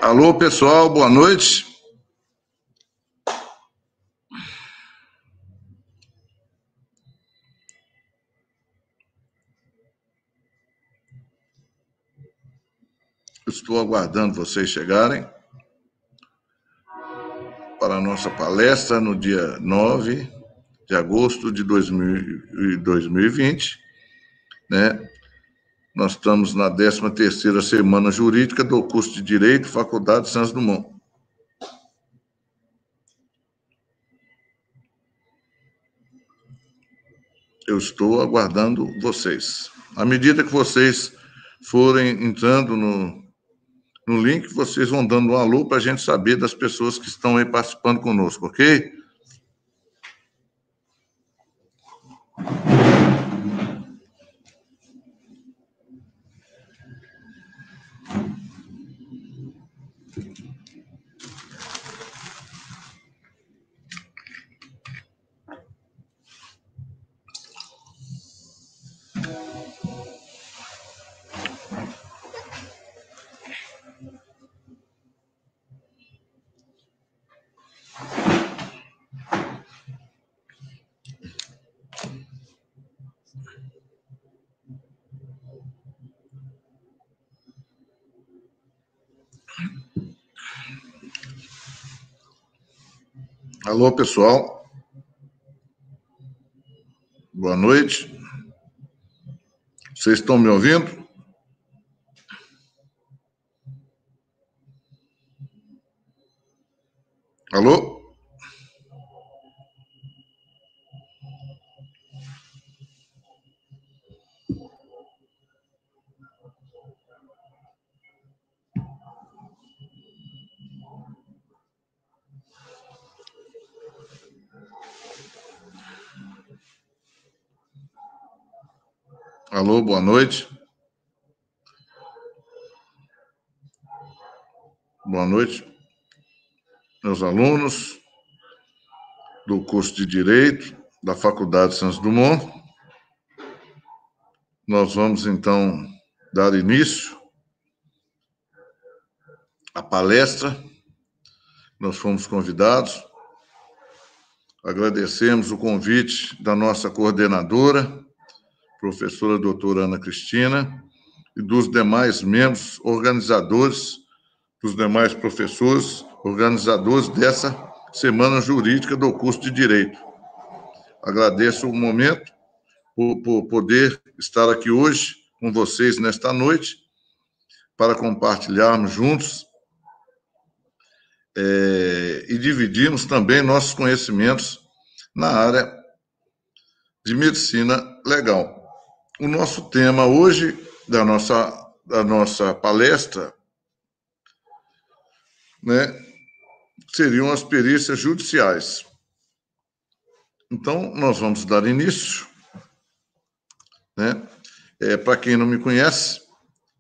Alô, pessoal, boa noite. Estou aguardando vocês chegarem para a nossa palestra no dia 9 de agosto de 2020, né? Nós estamos na 13ª semana jurídica do curso de Direito, Faculdade Santos Dumont. Eu estou aguardando vocês. À medida que vocês forem entrando no link, vocês vão dando um alô para a gente saber das pessoas que estão aí participando conosco, ok? Alô, pessoal. Boa noite. Vocês estão me ouvindo? Alô? Alô, boa noite. Boa noite, meus alunos do curso de Direito da Faculdade Santos Dumont. Nós vamos, então, dar início à palestra. Nós fomos convidados. Agradecemos o convite da nossa coordenadora, professora doutora Ana Cristina, e dos demais membros organizadores, dos demais professores organizadores dessa Semana Jurídica do curso de Direito. Agradeço o momento por poder estar aqui hoje com vocês nesta noite para compartilharmos juntos e dividirmos também nossos conhecimentos na área de medicina legal. O nosso tema hoje da nossa palestra, né, seriam as perícias judiciais. Então, nós vamos dar início, né? Para quem não me conhece,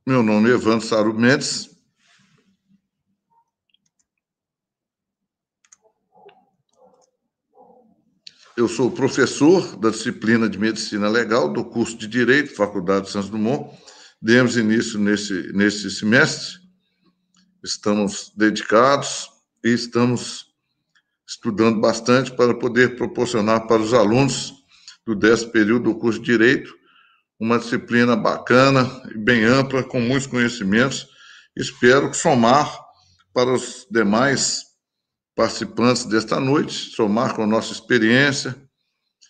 meu nome é Evandro Saru Mendes. Eu sou professor da disciplina de Medicina Legal do curso de Direito, Faculdade Santos Dumont. Demos início nesse semestre. Estamos dedicados e estamos estudando bastante para poder proporcionar para os alunos do 10º período do curso de Direito uma disciplina bacana e bem ampla, com muitos conhecimentos. Espero somar para os demais participantes desta noite, somar com nossa experiência,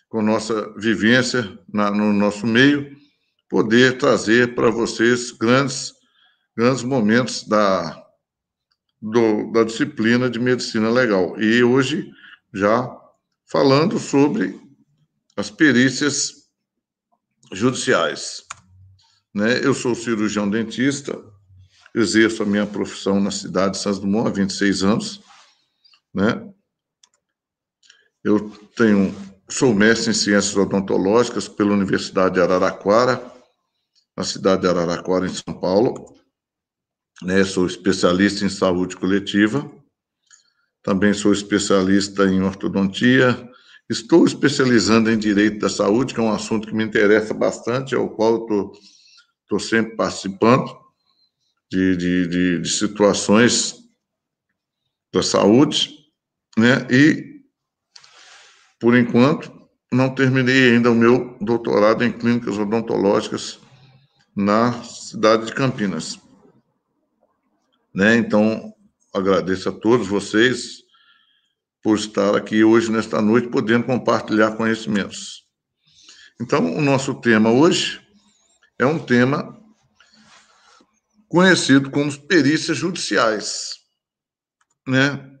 com nossa vivência no nosso meio, poder trazer para vocês grandes momentos da disciplina de Medicina Legal. E hoje, já falando sobre as perícias judiciais, né? Eu sou cirurgião dentista, exerço a minha profissão na cidade de Santos Dumont há 26 anos, né? Eu sou mestre em Ciências Odontológicas pela Universidade de Araraquara, na cidade de Araraquara, em São Paulo. Sou especialista em saúde coletiva, também sou especialista em ortodontia, estou especializando em direito da saúde, que é um assunto que me interessa bastante, ao qual estou sempre participando de situações da saúde, né? E, por enquanto, não terminei ainda o meu doutorado em clínicas odontológicas na cidade de Campinas, né? Então, agradeço a todos vocês por estar aqui hoje, nesta noite, podendo compartilhar conhecimentos. Então, o nosso tema hoje é um tema conhecido como perícias judiciais, né?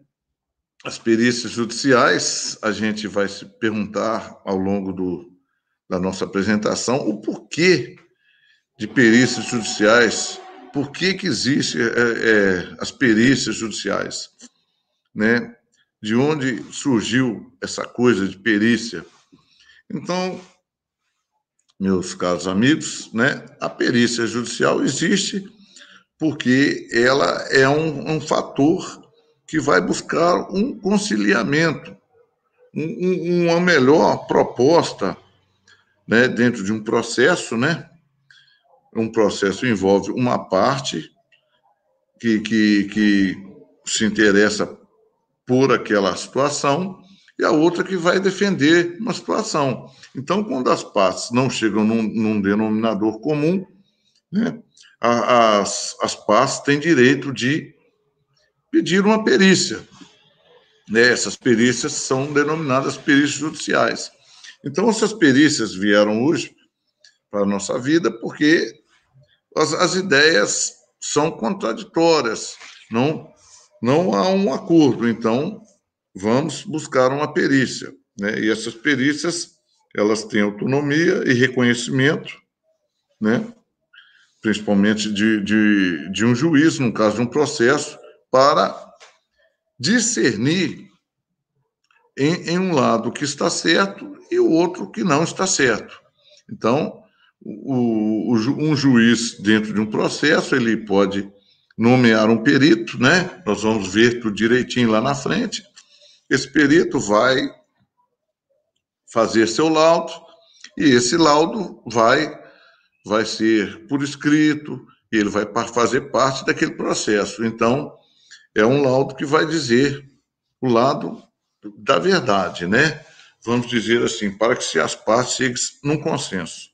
As perícias judiciais, a gente vai se perguntar ao longo da nossa apresentação o porquê de perícias judiciais, por que existem as perícias judiciais, né? De onde surgiu essa coisa de perícia. Então, meus caros amigos, né, a perícia judicial existe porque ela é um fator que vai buscar um conciliamento, uma melhor proposta, né, dentro de um processo, né? Um processo envolve uma parte que se interessa por aquela situação e a outra que vai defender uma situação. Então, quando as partes não chegam num denominador comum, né, as partes têm direito de pedir uma perícia. Né? Essas perícias são denominadas perícias judiciais. Então, essas perícias vieram hoje para a nossa vida porque as ideias são contraditórias, não há um acordo. Então, vamos buscar uma perícia, né? E essas perícias, elas têm autonomia e reconhecimento, né? Principalmente de um juiz, no caso de um processo, para discernir em um lado que está certo e o outro que não está certo. Então, um juiz, dentro de um processo, ele pode nomear um perito, né? Nós vamos ver tudo direitinho lá na frente. Esse perito vai fazer seu laudo e esse laudo vai ser por escrito e ele vai fazer parte daquele processo. Então, é um laudo que vai dizer o lado da verdade, né? Vamos dizer assim, para que se as partes cheguem num consenso,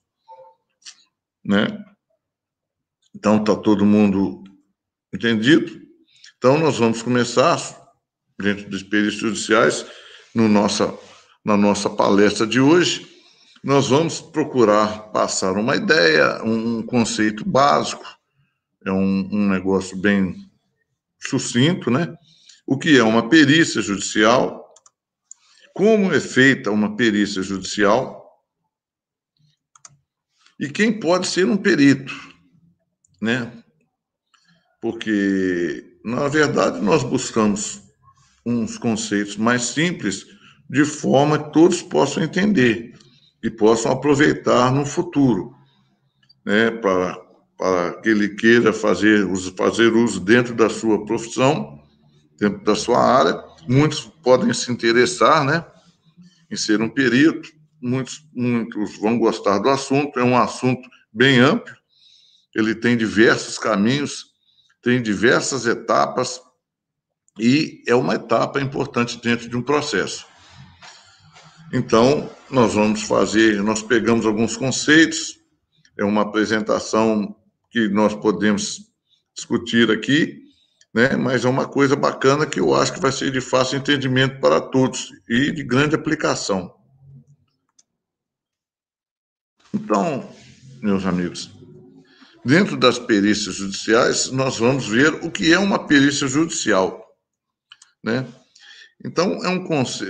né? Então, está todo mundo entendido? Então, nós vamos começar, dentro dos perícias judiciais, na nossa palestra de hoje, nós vamos procurar passar uma ideia, um conceito básico, é um negócio bem sucinto, né? O que é uma perícia judicial, como é feita uma perícia judicial e quem pode ser um perito, né? Porque, na verdade, nós buscamos uns conceitos mais simples de forma que todos possam entender e possam aproveitar no futuro, né? Para que ele queira fazer uso dentro da sua profissão, dentro da sua área. Muitos podem se interessar, né, em ser um perito, muitos vão gostar do assunto, é um assunto bem amplo, ele tem diversos caminhos, tem diversas etapas e é uma etapa importante dentro de um processo. Então, nós pegamos alguns conceitos, é uma apresentação que nós podemos discutir aqui, né? Mas é uma coisa bacana que eu acho que vai ser de fácil entendimento para todos e de grande aplicação. Então, meus amigos, dentro das perícias judiciais, nós vamos ver o que é uma perícia judicial, né? Então,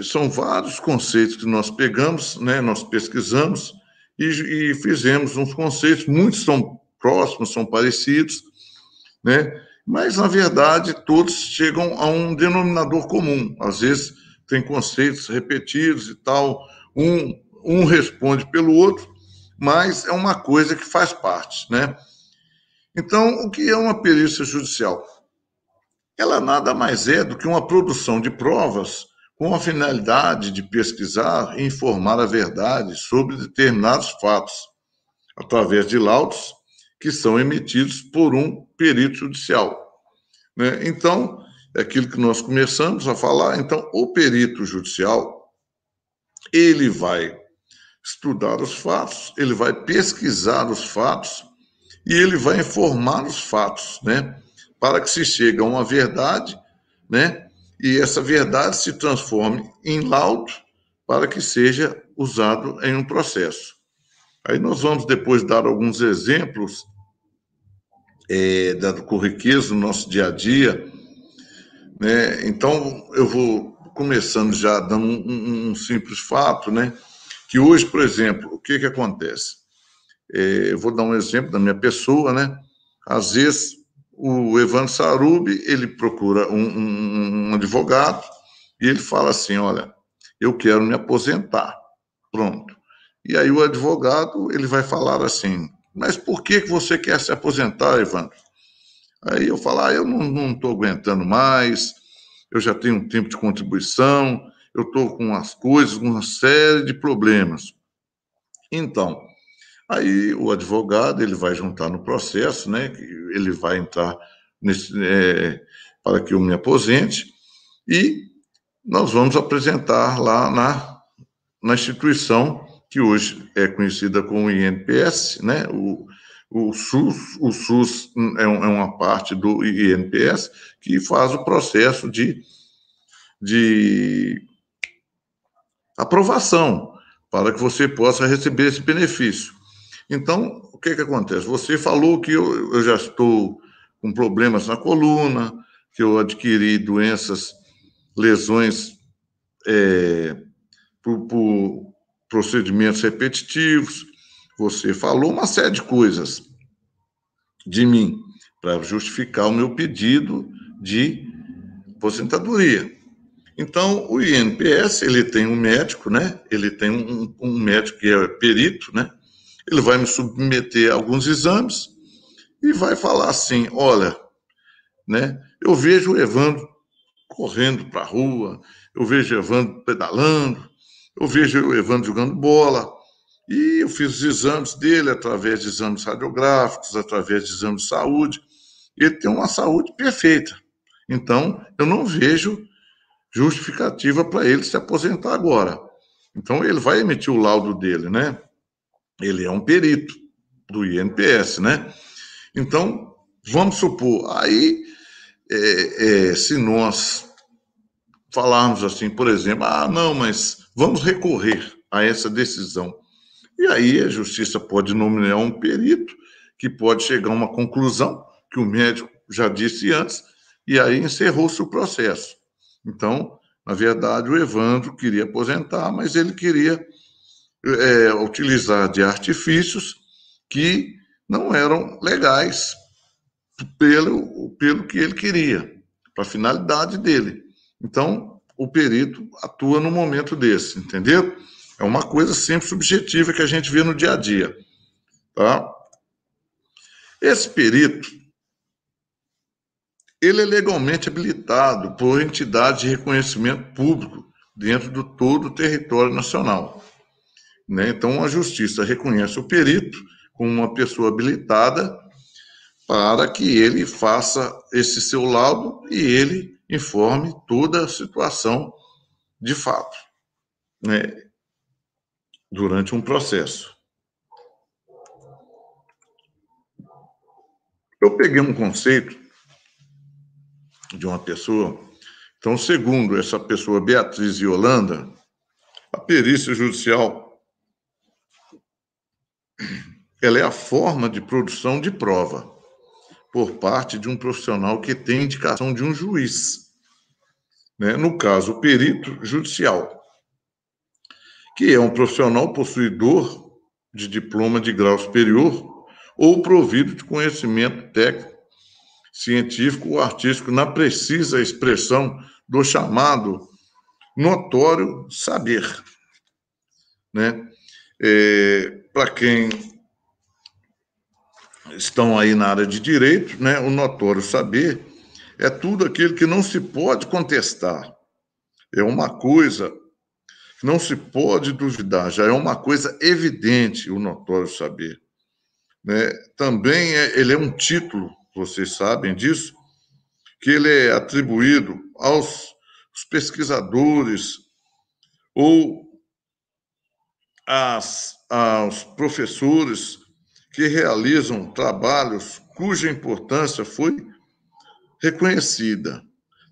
são vários conceitos que nós pegamos, né? Nós pesquisamos e fizemos uns conceitos, muitos são próximos, são parecidos, né? Mas, na verdade, todos chegam a um denominador comum. Às vezes, tem conceitos repetidos e tal, um responde pelo outro, mas é uma coisa que faz parte, né? Então, o que é uma perícia judicial? Ela nada mais é do que uma produção de provas com a finalidade de pesquisar e informar a verdade sobre determinados fatos, através de laudos que são emitidos por um perito judicial, né? Então, é aquilo que nós começamos a falar. Então, o perito judicial, ele vai estudar os fatos, ele vai pesquisar os fatos e ele vai informar os fatos, né? Para que se chegue a uma verdade, né? E essa verdade se transforme em laudo para que seja usado em um processo. Aí nós vamos depois dar alguns exemplos da corriqueza no nosso dia a dia, né? Então eu vou começando já dando um simples fato, né? Que hoje, por exemplo, o que acontece? Eu vou dar um exemplo da minha pessoa, né? Às vezes o Evandro Sarubi, ele procura um advogado e ele fala assim, olha, eu quero me aposentar, pronto. E aí o advogado, ele vai falar assim, mas por que você quer se aposentar, Evandro? Aí eu falo, eu não estou aguentando mais, eu já tenho um tempo de contribuição, eu estou com as coisas, uma série de problemas. Então, aí o advogado, ele vai juntar no processo, né? Ele vai entrar para que eu me aposente e nós vamos apresentar lá na instituição que hoje é conhecida como INPS, né? O SUS é uma parte do INPS que faz o processo de aprovação para que você possa receber esse benefício. Então, o que acontece? Você falou que eu já estou com problemas na coluna, que eu adquiri doenças, lesões por procedimentos repetitivos. Você falou uma série de coisas de mim para justificar o meu pedido de aposentadoria. Então, o INPS, ele tem um médico, né? Ele tem um médico que é perito, né? Ele vai me submeter a alguns exames e vai falar assim, olha, né? Eu vejo o Evandro correndo para a rua, eu vejo o Evandro pedalando, eu vejo o Evandro jogando bola, e eu fiz os exames dele através de exames radiográficos, através de exames de saúde. Ele tem uma saúde perfeita. Então, eu não vejo justificativa para ele se aposentar agora. Então, ele vai emitir o laudo dele, né? Ele é um perito do INPS, né? Então, vamos supor, aí, se nós falarmos assim, por exemplo, não, mas vamos recorrer a essa decisão. E aí a justiça pode nomear um perito que pode chegar a uma conclusão que o médico já disse antes, e aí encerrou-se o processo. Então, na verdade, o Evandro queria aposentar, mas ele queria utilizar de artifícios que não eram legais pelo que ele queria, para a finalidade dele. Então, o perito atua no momento desse, entendeu? É uma coisa sempre subjetiva que a gente vê no dia a dia, tá? Esse perito, ele é legalmente habilitado por entidade de reconhecimento público dentro de todo o território nacional, né? Então, a justiça reconhece o perito como uma pessoa habilitada para que ele faça esse seu laudo e ele informe toda a situação de fato, né? Durante um processo. Eu peguei um conceito de uma pessoa. Então, segundo essa pessoa, Beatriz Yolanda, a perícia judicial ela é a forma de produção de prova por parte de um profissional que tem indicação de um juiz, né? No caso, o perito judicial, que é um profissional possuidor de diploma de grau superior ou provido de conhecimento técnico, científico ou artístico na precisa expressão do chamado notório saber, né? Para quem estão aí na área de direito, né, o notório saber é tudo aquilo que não se pode contestar. É uma coisa que não se pode duvidar, já é uma coisa evidente o notório saber, né? Também ele é um título, vocês sabem disso, que ele é atribuído aos pesquisadores ou aos professores que realizam trabalhos cuja importância foi reconhecida.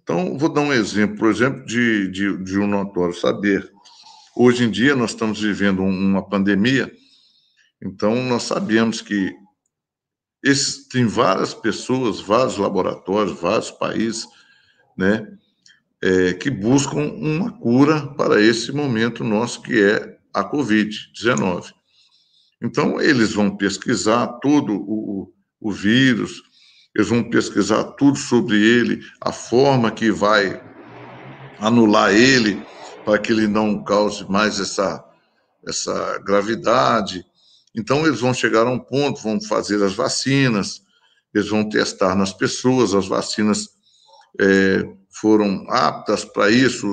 Então, vou dar um exemplo, por exemplo, de um notório saber. Hoje em dia, nós estamos vivendo uma pandemia, então nós sabemos que tem várias pessoas, vários laboratórios, vários países, né, que buscam uma cura para esse momento nosso, que é a Covid-19. Então, eles vão pesquisar todo o vírus, eles vão pesquisar tudo sobre ele, a forma que vai anular ele, para que ele não cause mais essa gravidade. Então, eles vão chegar a um ponto, vão fazer as vacinas, eles vão testar nas pessoas, as vacinas foram aptas para isso,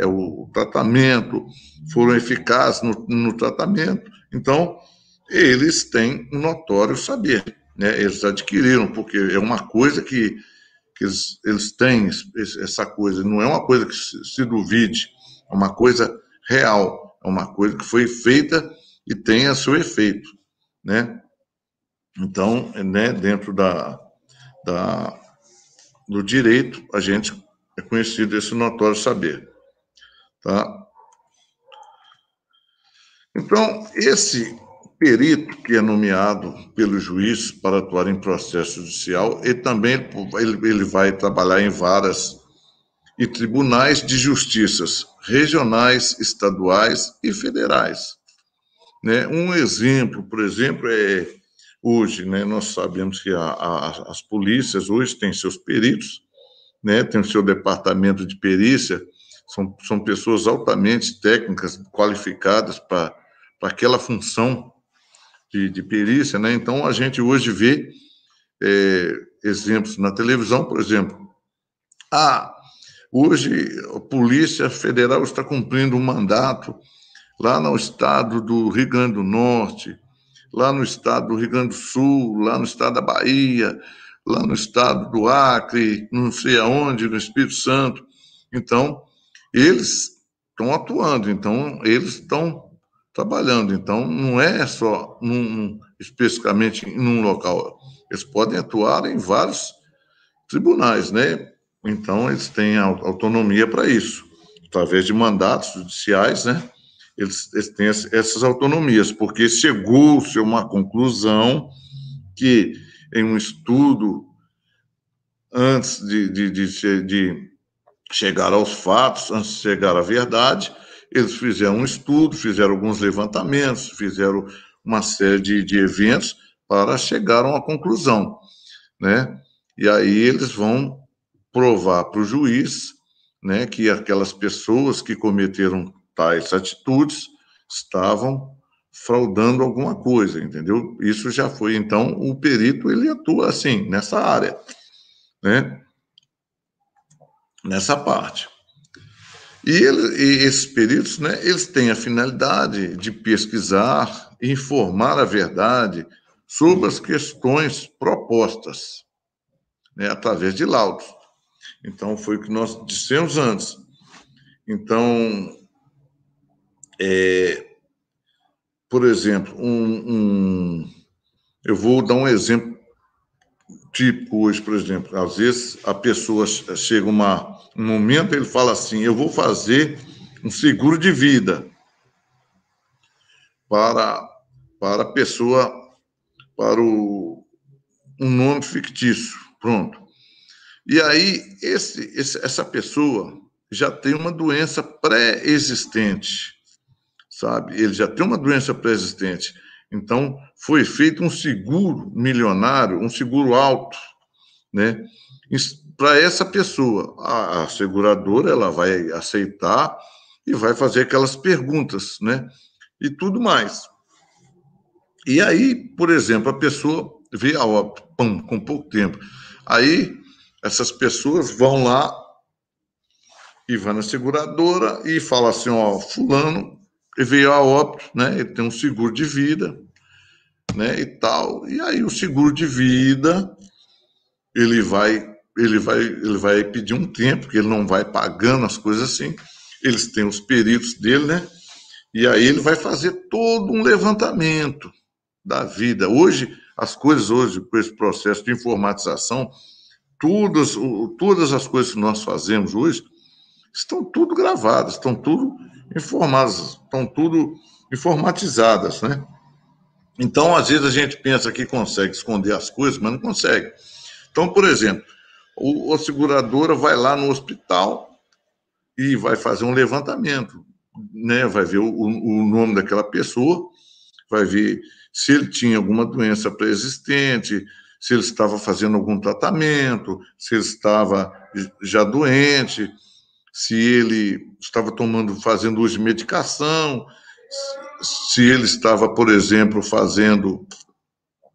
o tratamento, foram eficazes no tratamento. Então, eles têm um notório saber, né? Eles adquiriram, porque é uma coisa que eles têm, essa coisa, não é uma coisa que se duvide, é uma coisa real, é uma coisa que foi feita e tem a seu efeito, né? Então, né, dentro do direito, a gente é conhecido esse notório saber, tá? Então, esse perito que é nomeado pelo juiz para atuar em processo judicial, ele também ele vai trabalhar em varas e tribunais de justiças regionais, estaduais e federais, né? Um exemplo, por exemplo, hoje, né, nós sabemos que as polícias hoje têm seus peritos, né, tem o seu departamento de perícia, são pessoas altamente técnicas, qualificadas para aquela função de perícia, né? Então, a gente hoje vê exemplos na televisão, por exemplo. Hoje a Polícia Federal está cumprindo um mandato lá no estado do Rio Grande do Norte, lá no estado do Rio Grande do Sul, lá no estado da Bahia, lá no estado do Acre, não sei aonde, no Espírito Santo. Então, eles estão atuando, então eles estão trabalhando. Então, não é só especificamente em um local. Eles podem atuar em vários tribunais, né? Então, eles têm autonomia para isso, através de mandatos judiciais, né? Eles têm essas autonomias, porque chegou-se a uma conclusão que, em um estudo, antes de chegar aos fatos, antes de chegar à verdade, eles fizeram um estudo, fizeram alguns levantamentos, fizeram uma série de eventos para chegar a uma conclusão, né? E aí eles vão provar para o juiz, né, que aquelas pessoas que cometeram tais atitudes estavam fraudando alguma coisa, entendeu? Isso já foi, então, o perito, ele atua assim, nessa área, né? Nessa parte. E esses peritos, né, eles têm a finalidade de pesquisar e informar a verdade sobre as questões propostas, né, através de laudos. Então, foi o que nós dissemos antes. Então, por exemplo, eu vou dar um exemplo típico hoje, por exemplo. Às vezes, a pessoa chega um momento, ele fala assim, eu vou fazer um seguro de vida para a pessoa, para um nome fictício, pronto. E aí, essa pessoa já tem uma doença pré-existente, sabe? Ele já tem uma doença pré-existente. Então, foi feito um seguro milionário, um seguro alto, né? Para essa pessoa, a seguradora, ela vai aceitar e vai fazer aquelas perguntas, né? E tudo mais. E aí, por exemplo, a pessoa vê a óbito, com pouco tempo. Aí, essas pessoas vão lá e vai na seguradora e fala assim, ó, fulano veio a óbito, né? Ele tem um seguro de vida, né? E tal. E aí o seguro de vida, ele vai ele vai pedir um tempo, que ele não vai pagando as coisas assim. Eles têm os peritos dele, né? E aí ele vai fazer todo um levantamento da vida. Hoje, as coisas hoje, com esse processo de informatização, todas as coisas que nós fazemos hoje estão tudo gravadas, estão tudo informadas, estão tudo informatizadas, né? Então, às vezes a gente pensa que consegue esconder as coisas, mas não consegue. Então, por exemplo, a seguradora vai lá no hospital e vai fazer um levantamento, né? Vai ver o nome daquela pessoa, vai ver se ele tinha alguma doença pré-existente, se ele estava fazendo algum tratamento, se ele estava já doente, se ele estava fazendo uso de medicação, se ele estava, por exemplo, fazendo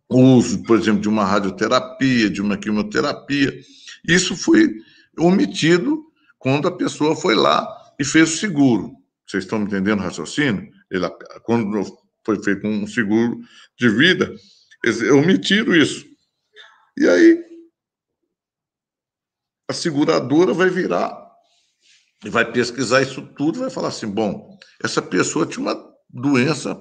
uso, por exemplo, de uma radioterapia, de uma quimioterapia. Isso foi omitido quando a pessoa foi lá e fez o seguro. Vocês estão me entendendo o raciocínio? Quando foi feito um seguro de vida, eles omitiram isso. E aí, a seguradora vai virar e vai pesquisar isso tudo e vai falar assim, bom, essa pessoa tinha uma doença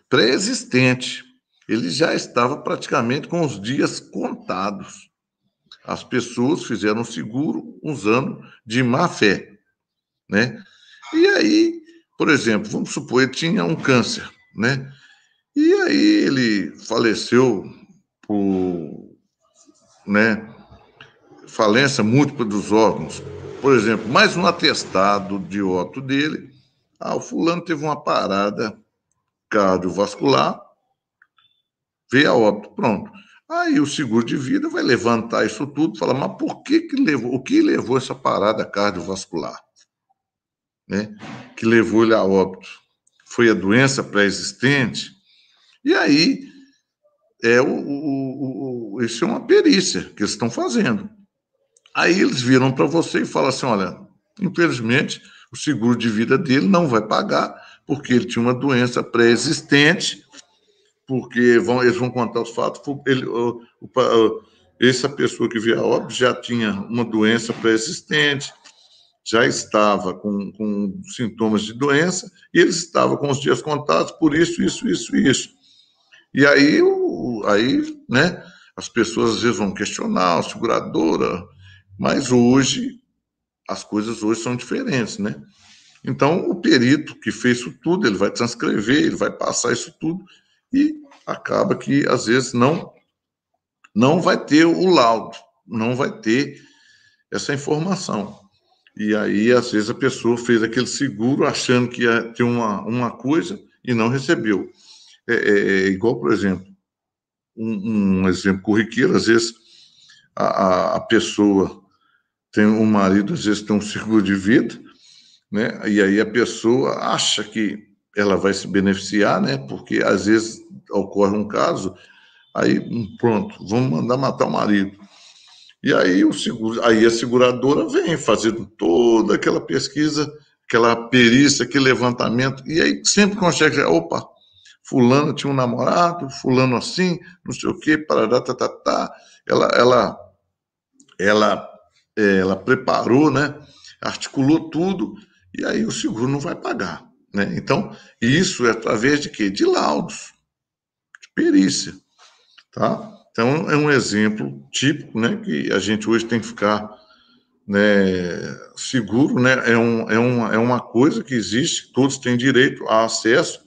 pré-existente. Ele já estava praticamente com os dias contados. As pessoas fizeram seguro usando de má fé, né? E aí, por exemplo, vamos supor, ele tinha um câncer, né? E aí ele faleceu por, né, falência múltipla dos órgãos. Por exemplo, mais um atestado de óbito dele. O fulano teve uma parada cardiovascular, veio a óbito, pronto. Aí o seguro de vida vai levantar isso tudo e falar, mas por que levou, o que levou essa parada cardiovascular, né? Que levou ele a óbito? Foi a doença pré-existente? E aí, isso é uma perícia que eles estão fazendo. Aí eles viram para você e falam assim, olha, infelizmente, o seguro de vida dele não vai pagar, porque ele tinha uma doença pré-existente, porque eles vão contar os fatos, essa pessoa que veio a óbito já tinha uma doença pré-existente, já estava com sintomas de doença, e eles estavam com os dias contados por isso. E aí, né, as pessoas às vezes vão questionar a seguradora, mas hoje, as coisas hoje são diferentes, né? Então, o perito que fez isso tudo, ele vai transcrever, ele vai passar isso tudo, e acaba que, às vezes, não vai ter o laudo, não vai ter essa informação. E aí, às vezes, a pessoa fez aquele seguro achando que ia ter uma coisa e não recebeu. É igual, por exemplo, um exemplo corriqueiro, às vezes a pessoa tem um marido, às vezes tem um seguro de vida, né? E aí a pessoa acha que ela vai se beneficiar, né? Porque às vezes ocorre um caso, aí pronto, vamos mandar matar o marido. E aí aí a seguradora vem fazendo toda aquela pesquisa, aquela perícia, aquele levantamento, e aí sempre consegue, opa, fulano tinha um namorado, fulano assim, não sei o quê, parará, tá. Ela preparou, né? Articulou tudo, e aí o seguro não vai pagar, né? Então, isso é através de quê? De laudos, de perícia, tá? Então, é um exemplo típico, né, que a gente hoje tem que ficar, né, seguro, né? É uma coisa que existe, todos têm direito a acesso,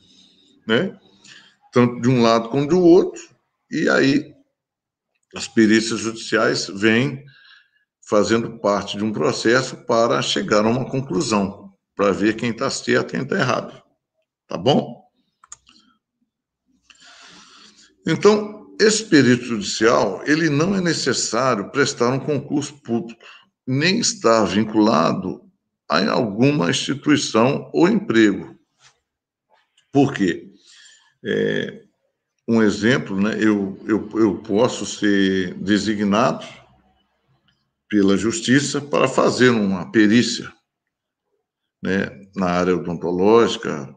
né? Tanto de um lado como do outro, e aí as perícias judiciais vêm fazendo parte de um processo para chegar a uma conclusão, para ver quem está certo e quem está errado. Tá bom? Então, esse perito judicial, ele não é necessário prestar um concurso público, nem estar vinculado a alguma instituição ou emprego. Por quê? Um exemplo, né? Eu posso ser designado pela justiça para fazer uma perícia, né, na área odontológica,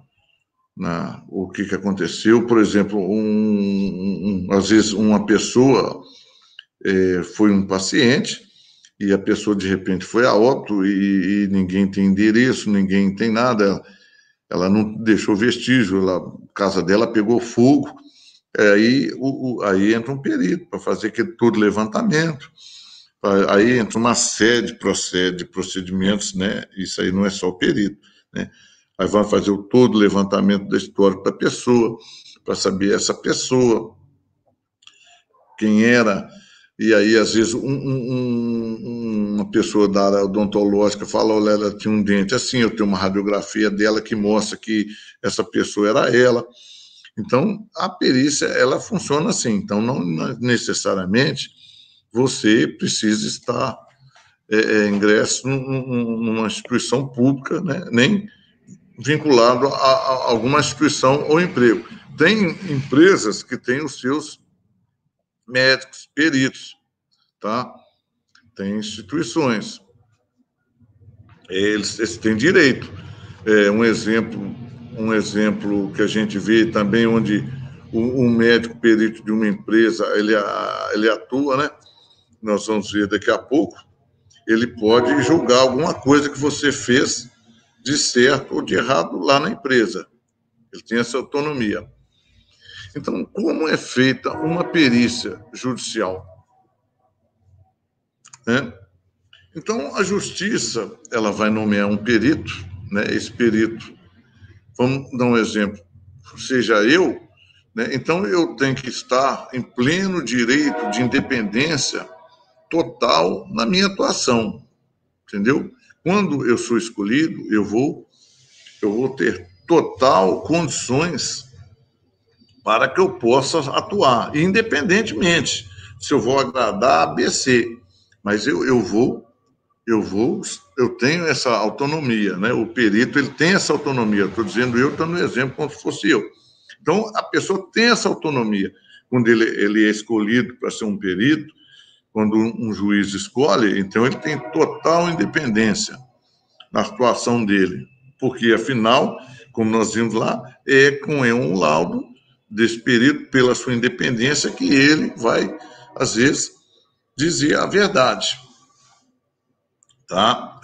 o que aconteceu. Por exemplo, às vezes uma pessoa foi um paciente e a pessoa, de repente, foi a óbito e ninguém tem endereço, ninguém tem nada, ela não deixou vestígio, a casa dela pegou fogo, aí entra um perito para fazer todo levantamento, aí entra uma série de procedimentos, né? Isso aí não é só o perito, né? Aí vai fazer todo o levantamento do histórico da pessoa, para saber essa pessoa, quem era, e aí, às vezes, uma pessoa da área odontológica fala, olha, ela tinha um dente assim, eu tenho uma radiografia dela que mostra que essa pessoa era ela. Então, a perícia, ela funciona assim. Então, não necessariamente você precisa estar ingresso numa instituição pública, né? Nem vinculado a alguma instituição ou emprego. Tem empresas que têm os seus médicos, peritos, tá? Tem instituições. Eles têm direito. Um exemplo que a gente vê também, onde um médico perito de uma empresa, ele atua, né? Nós vamos ver daqui a pouco, ele pode julgar alguma coisa que você fez de certo ou de errado lá na empresa. Ele tem essa autonomia. Então, como é feita uma perícia judicial? Né? Então, a justiça, ela vai nomear um perito, né? Esse perito, vamos dar um exemplo, seja eu, né? Então eu tenho que estar em pleno direito de independência total na minha atuação, entendeu? Quando eu sou escolhido, eu vou ter total condições para que eu possa atuar, independentemente se eu vou agradar A, B, C, mas eu tenho essa autonomia, né? O perito, ele tem essa autonomia. Estou dizendo eu, estou no exemplo como se fosse eu. Então, a pessoa tem essa autonomia. Quando ele é escolhido para ser um perito, quando um juiz escolhe, então ele tem total independência na atuação dele. Porque, afinal, como nós vimos lá, é com um laudo desse perito, pela sua independência, que ele vai, às vezes, dizer a verdade. Tá?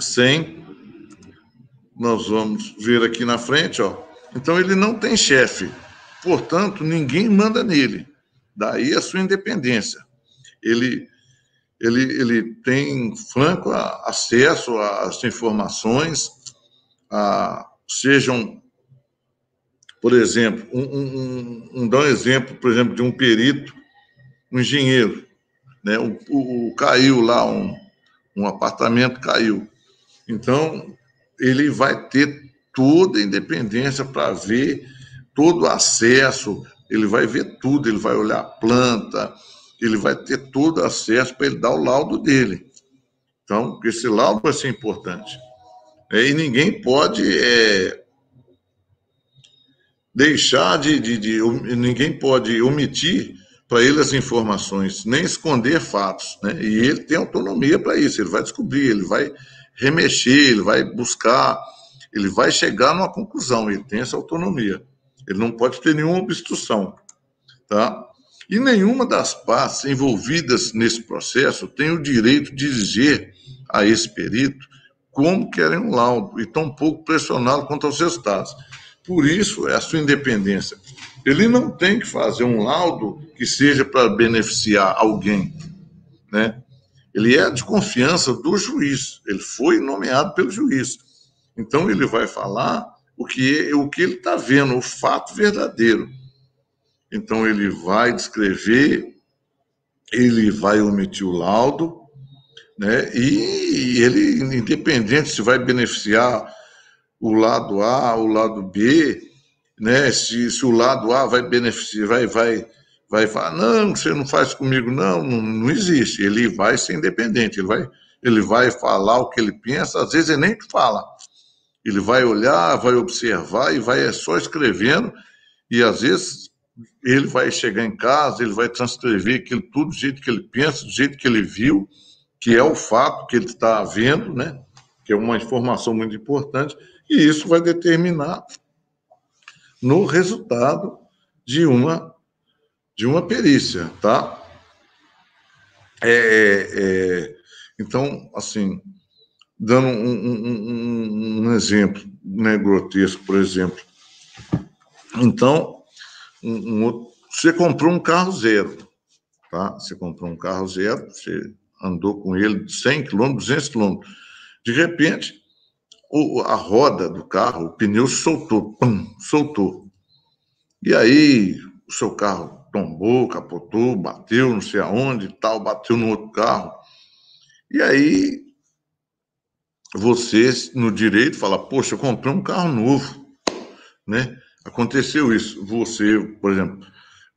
Nós vamos ver aqui na frente, ó. Então ele não tem chefe, portanto ninguém manda nele. Daí a sua independência. Ele tem franco acesso às informações, sejam, por exemplo, dá um exemplo, por exemplo, de um perito, um engenheiro, né? Caiu lá um apartamento, caiu. Então, ele vai ter toda a independência para ver todo o acesso, ele vai ver tudo, ele vai olhar a planta, ele vai ter todo o acesso para ele dar o laudo dele. Então, esse laudo vai ser importante. E ninguém pode ninguém pode omitir para ele as informações, nem esconder fatos, né? E ele tem autonomia para isso, ele vai descobrir, ele vai remexer, ele vai buscar, ele vai chegar numa conclusão, ele tem essa autonomia. Ele não pode ter nenhuma obstrução, tá? E nenhuma das partes envolvidas nesse processo tem o direito de dizer a esse perito como querem um laudo, e tampouco pressioná-lo quanto aos resultados. Por isso, é a sua independência. Ele não tem que fazer um laudo que seja para beneficiar alguém, né? Ele é de confiança do juiz, ele foi nomeado pelo juiz. Então, ele vai falar o que ele está vendo, o fato verdadeiro. Então, ele vai descrever, ele vai omitir o laudo, né? E ele, independente se vai beneficiar o lado A, o lado B, né? Se o lado A vai beneficiar, vai falar, não, você não faz comigo, não existe. Ele vai ser independente, ele vai falar o que ele pensa, às vezes ele nem fala. Ele vai olhar, vai observar e vai só escrevendo, e às vezes ele vai chegar em casa, ele vai transcrever aquilo tudo do jeito que ele pensa, do jeito que ele viu, que é o fato que ele está vendo, né? Que é uma informação muito importante, e isso vai determinar no resultado de uma perícia, tá? Então, assim, dando um exemplo, né, grotesco, por exemplo. Então, você comprou um carro zero, tá? Você comprou um carro zero, você andou com ele 100 km, 200 km. De repente, a roda do carro, o pneu soltou, soltou. E aí, o seu carro tombou, capotou, bateu, não sei aonde e tal, bateu no outro carro. E aí, você, no direito, fala, poxa, eu comprei um carro novo, né? Aconteceu isso. Você, por exemplo,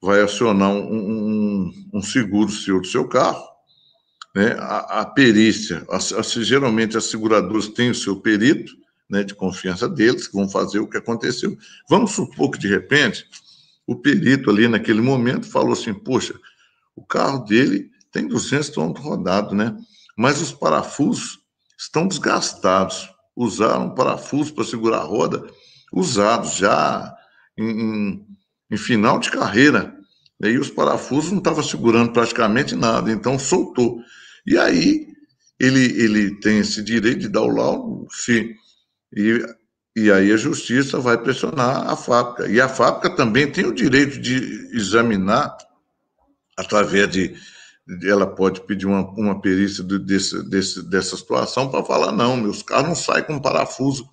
vai acionar um seguro seu do seu carro, né? A perícia, geralmente as seguradoras têm o seu perito, né, de confiança deles, que vão fazer o que aconteceu. Vamos supor que, de repente, o perito ali naquele momento falou assim, poxa, o carro dele tem 200 quilômetros rodado, né? Mas os parafusos estão desgastados. Usaram parafusos para segurar a roda, usados já em final de carreira. E aí os parafusos não estavam segurando praticamente nada, então soltou. E aí ele tem esse direito de dar o laudo, e aí a justiça vai pressionar a fábrica. E a fábrica também tem o direito de examinar, através ela pode pedir uma perícia dessa situação para falar, não, meus carros não saem com parafuso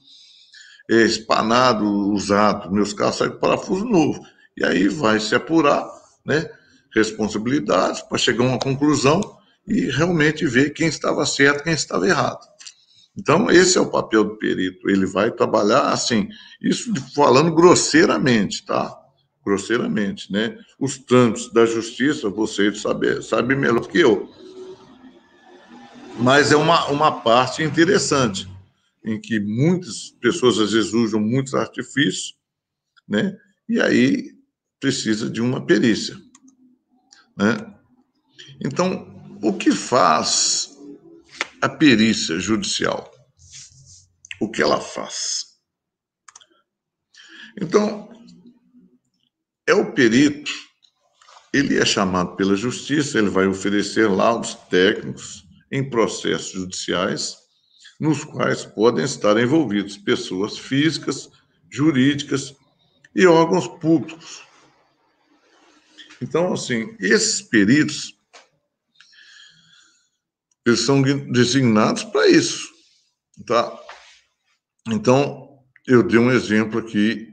espanado, usado, meus carros saem com parafuso novo. E aí vai se apurar, né, responsabilidades para chegar a uma conclusão e realmente ver quem estava certo e quem estava errado. Então, esse é o papel do perito. Ele vai trabalhar assim, isso falando grosseiramente, tá? Grosseiramente, né? Os trâmites da justiça, você sabe melhor que eu. Mas é uma parte interessante, em que muitas pessoas às vezes usam muitos artifícios, né? E aí precisa de uma perícia, né? Então, o que faz a perícia judicial? O que ela faz? Então, é o perito, ele é chamado pela justiça, ele vai oferecer laudos técnicos em processos judiciais, nos quais podem estar envolvidos pessoas físicas, jurídicas e órgãos públicos. Então, assim, esses peritos, eles são designados para isso, tá? Então, eu dei um exemplo aqui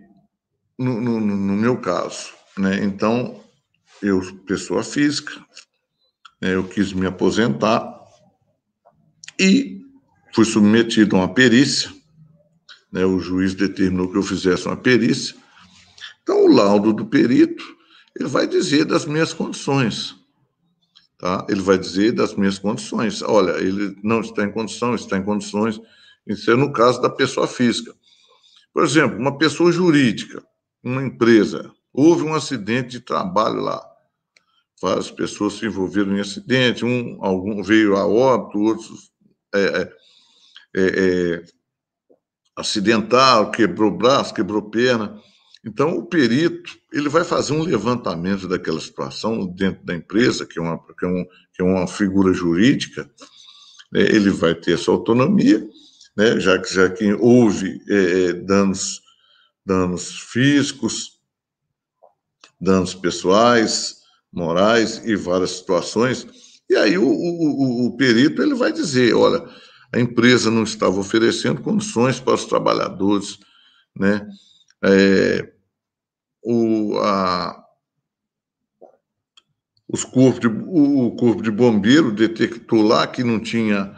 no meu caso, né? Então, eu, pessoa física, né, eu quis me aposentar e fui submetido a uma perícia, né? O juiz determinou que eu fizesse uma perícia. Então, o laudo do perito, ele vai dizer das minhas condições, tá? Ele vai dizer das minhas condições. Olha, ele não está em condição, está em condições. Isso é no caso da pessoa física. Por exemplo, uma pessoa jurídica, uma empresa, houve um acidente de trabalho lá. Várias pessoas se envolveram em acidente, algum veio a óbito, outros acidentaram, quebrou braço, quebrou perna. Então, o perito, ele vai fazer um levantamento daquela situação dentro da empresa, que é uma figura jurídica, né? Ele vai ter essa autonomia, né? já que houve danos físicos, danos pessoais, morais e várias situações. E aí o perito, ele vai dizer, olha, a empresa não estava oferecendo condições para os trabalhadores, né? O corpo de bombeiro detectou lá que não tinha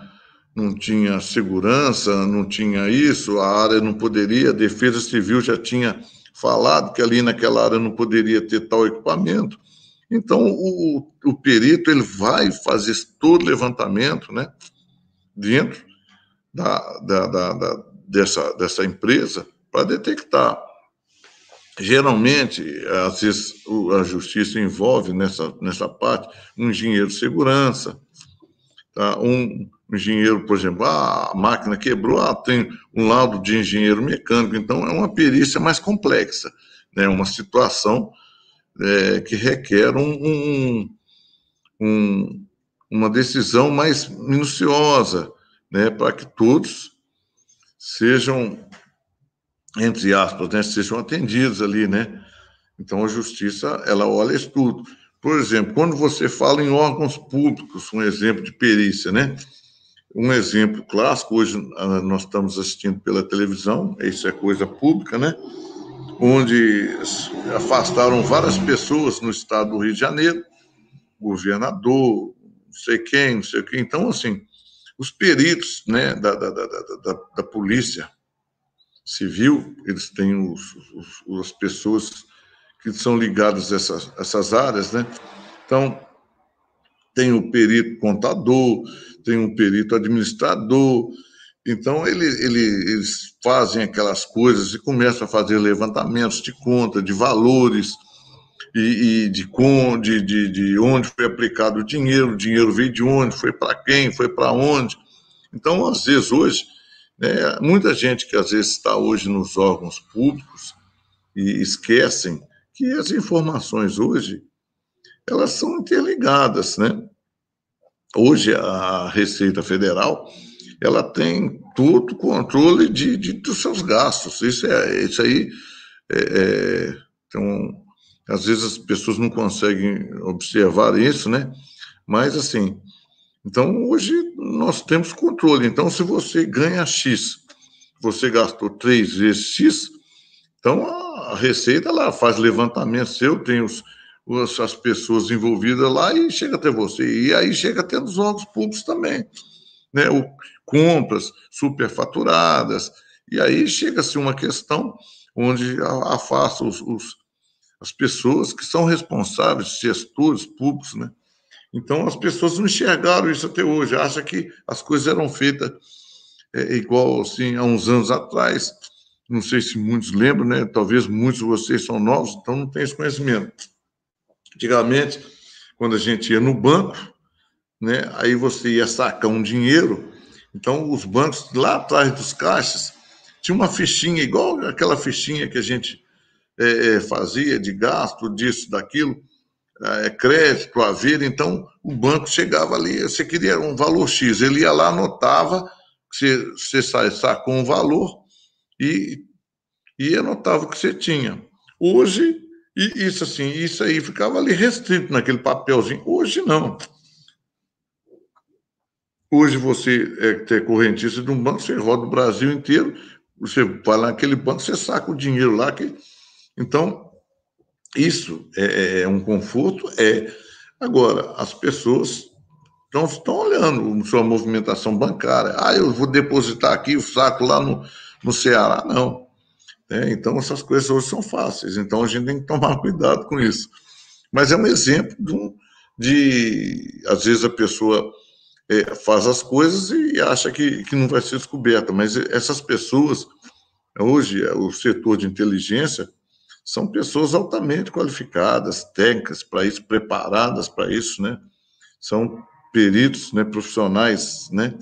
segurança, não tinha isso, a área não poderia, a Defesa Civil já tinha falado que ali naquela área não poderia ter tal equipamento. Então, o perito, ele vai fazer todo levantamento, né, dentro dessa empresa para detectar. Geralmente, às vezes, a justiça envolve nessa parte um engenheiro de segurança, tá? Um engenheiro, por exemplo, a máquina quebrou, tem um laudo de engenheiro mecânico, então é uma perícia mais complexa, né? Uma situação que requer um uma decisão mais minuciosa, né, para que todos sejam, entre aspas, né, sejam atendidos ali, né? Então, a justiça, ela olha isso tudo. Por exemplo, quando você fala em órgãos públicos, um exemplo de perícia, né? Um exemplo clássico, hoje nós estamos assistindo pela televisão, isso é coisa pública, né? Onde afastaram várias pessoas no estado do Rio de Janeiro, governador, não sei quem, não sei o quê. Então, assim, os peritos, né, da polícia civil, eles têm as pessoas que são ligadas a essas áreas, né? Então, tem o perito contador, tem um perito administrador. Então, eles fazem aquelas coisas e começam a fazer levantamentos de conta, de valores, e de onde foi aplicado o dinheiro veio de onde, foi para quem, foi para onde. Então, às vezes, hoje, né, muita gente que às vezes está hoje nos órgãos públicos e esquecem que as informações hoje, elas são interligadas, né? Hoje, a Receita Federal, ela tem todo o controle dos seus gastos. Isso aí, então, às vezes as pessoas não conseguem observar isso, né? Mas, assim, então, hoje nós temos controle. Então, se você ganha X, você gastou 3 vezes X, então a Receita lá faz levantamento seu, tem as pessoas envolvidas lá e chega até você. E aí chega até nos órgãos públicos também, né? Compras superfaturadas. E aí chega-se uma questão onde afasta as pessoas que são responsáveis, gestores públicos, né? Então, as pessoas não enxergaram isso até hoje, acham que as coisas eram feitas igual assim, há uns anos atrás. Não sei se muitos lembram, né? Talvez muitos de vocês são novos, então não têm esse conhecimento. Antigamente, quando a gente ia no banco, né? Aí você ia sacar um dinheiro, então os bancos lá atrás dos caixas tinha uma fichinha, igual aquela fichinha que a gente fazia de gasto, disso, daquilo, crédito, haver. Então o banco chegava ali, você queria um valor X, ele ia lá, anotava, você sacou um valor e anotava o que você tinha. Hoje, isso assim, isso aí ficava ali restrito naquele papelzinho. Hoje não. Hoje você é correntista de um banco, você roda o Brasil inteiro, você vai lá naquele banco, você saca o dinheiro lá. Então, isso é um conforto? É. Agora, as pessoas estão olhando sua movimentação bancária. Eu vou depositar aqui o saco lá no Ceará. Não. Então, essas coisas hoje são fáceis. Então, a gente tem que tomar cuidado com isso. Mas é um exemplo às vezes, a pessoa faz as coisas e acha que não vai ser descoberta. Mas essas pessoas, hoje, o setor de inteligência, são pessoas altamente qualificadas, técnicas para isso, preparadas para isso, né? São peritos, né, profissionais, né,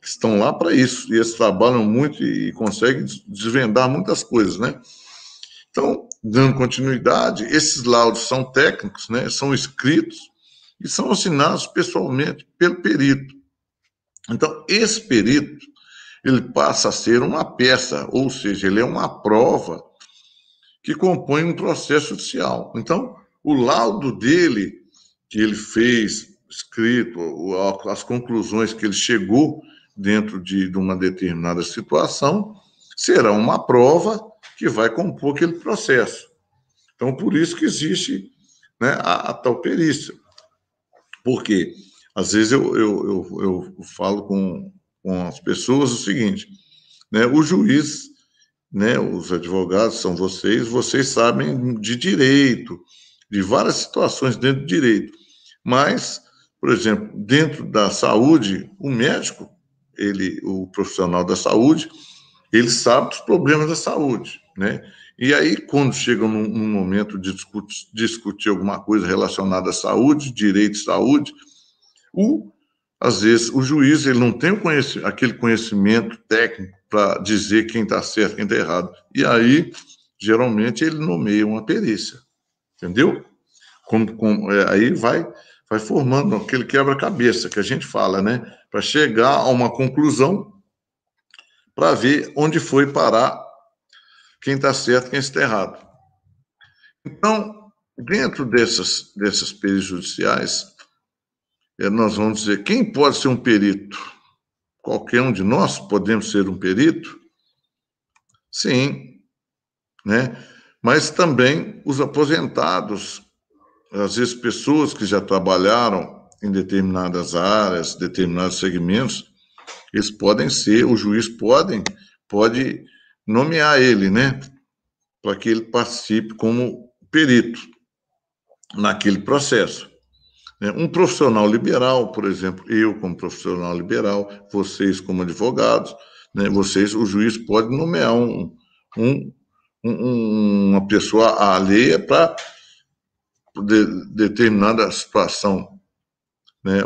que estão lá para isso. E eles trabalham muito e conseguem desvendar muitas coisas, né? Então, dando continuidade, esses laudos são técnicos, né, são escritos e são assinados pessoalmente pelo perito. Então, esse perito, ele passa a ser uma peça, ou seja, ele é uma prova que compõe um processo judicial. Então, o laudo dele, que ele fez, escrito, as conclusões que ele chegou dentro de uma determinada situação, será uma prova que vai compor aquele processo. Então, por isso que existe, né, a tal perícia. Por quê? Às vezes eu falo com as pessoas o seguinte, né, o juiz, né, os advogados são vocês sabem de direito, de várias situações dentro do direito. Mas, por exemplo, dentro da saúde, o médico, o profissional da saúde, ele sabe dos problemas da saúde, né? E aí, quando chega num momento de discutir alguma coisa relacionada à saúde, direito de saúde, às vezes o juiz ele não tem aquele conhecimento técnico para dizer quem está certo, quem está errado. E aí, geralmente, ele nomeia uma perícia, entendeu? Aí vai vai formando aquele quebra-cabeça que a gente fala, né? Para chegar a uma conclusão, para ver onde foi parar quem está certo e quem está errado. Então, dentro dessas perícias judiciais, nós vamos dizer, quem pode ser um perito? Qualquer um de nós podemos ser um perito? Sim, né? Mas também os aposentados, às vezes pessoas que já trabalharam em determinadas áreas, determinados segmentos, eles podem ser, o juiz pode nomear ele, né? Para que ele participe como perito naquele processo. Um profissional liberal, por exemplo, eu como profissional liberal, vocês como advogados, né, o juiz pode nomear uma pessoa alheia para determinada situação, né?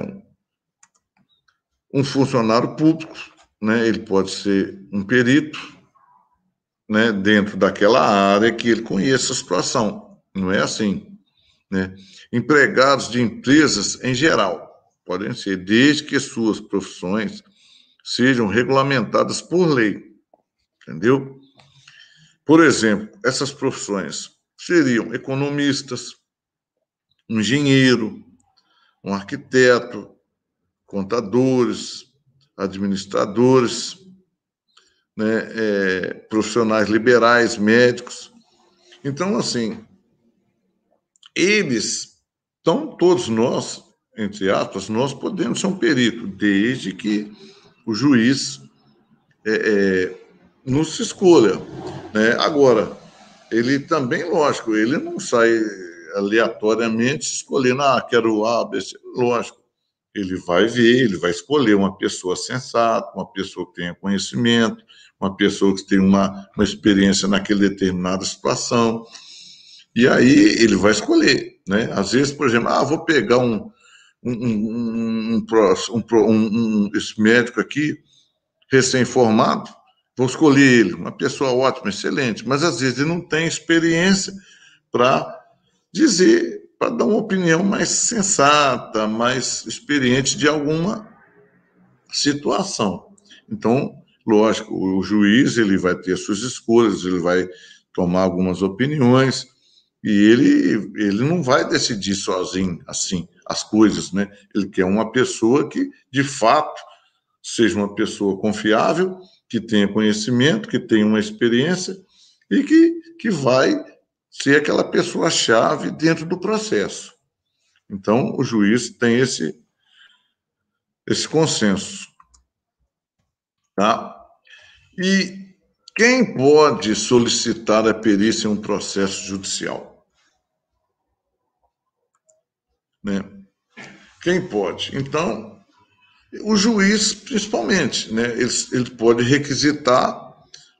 Um funcionário público, né, ele pode ser um perito, né, dentro daquela área que ele conheça a situação. Não é assim, né? Empregados de empresas em geral podem ser, desde que suas profissões sejam regulamentadas por lei, entendeu? Por exemplo, essas profissões seriam economistas, um engenheiro, um arquiteto, contadores, administradores, né, profissionais liberais, médicos. Então, assim, todos nós, entre aspas, nós podemos ser um perito, desde que o juiz nos escolha, né? Agora, ele também, lógico, ele não sai aleatoriamente escolhendo, quero A, B, C. Lógico, ele vai ver, ele vai escolher uma pessoa sensata, uma pessoa que tenha conhecimento, uma pessoa que tenha uma experiência naquela determinada situação, e aí ele vai escolher, né? Às vezes, por exemplo, vou pegar esse médico aqui, recém-formado, vou escolher ele, uma pessoa ótima, excelente, mas às vezes ele não tem experiência para dizer, para dar uma opinião mais sensata, mais experiente de alguma situação. Então, lógico, o juiz ele vai ter suas escolhas, ele vai tomar algumas opiniões e ele não vai decidir sozinho assim as coisas, né? Ele quer uma pessoa que, de fato, seja uma pessoa confiável, que tenha conhecimento, que tenha uma experiência e que vai ser aquela pessoa-chave dentro do processo. Então, o juiz tem esse consenso. Tá? E quem pode solicitar a perícia em um processo judicial? Né? Quem pode? Então, o juiz, principalmente, né? Ele pode requisitar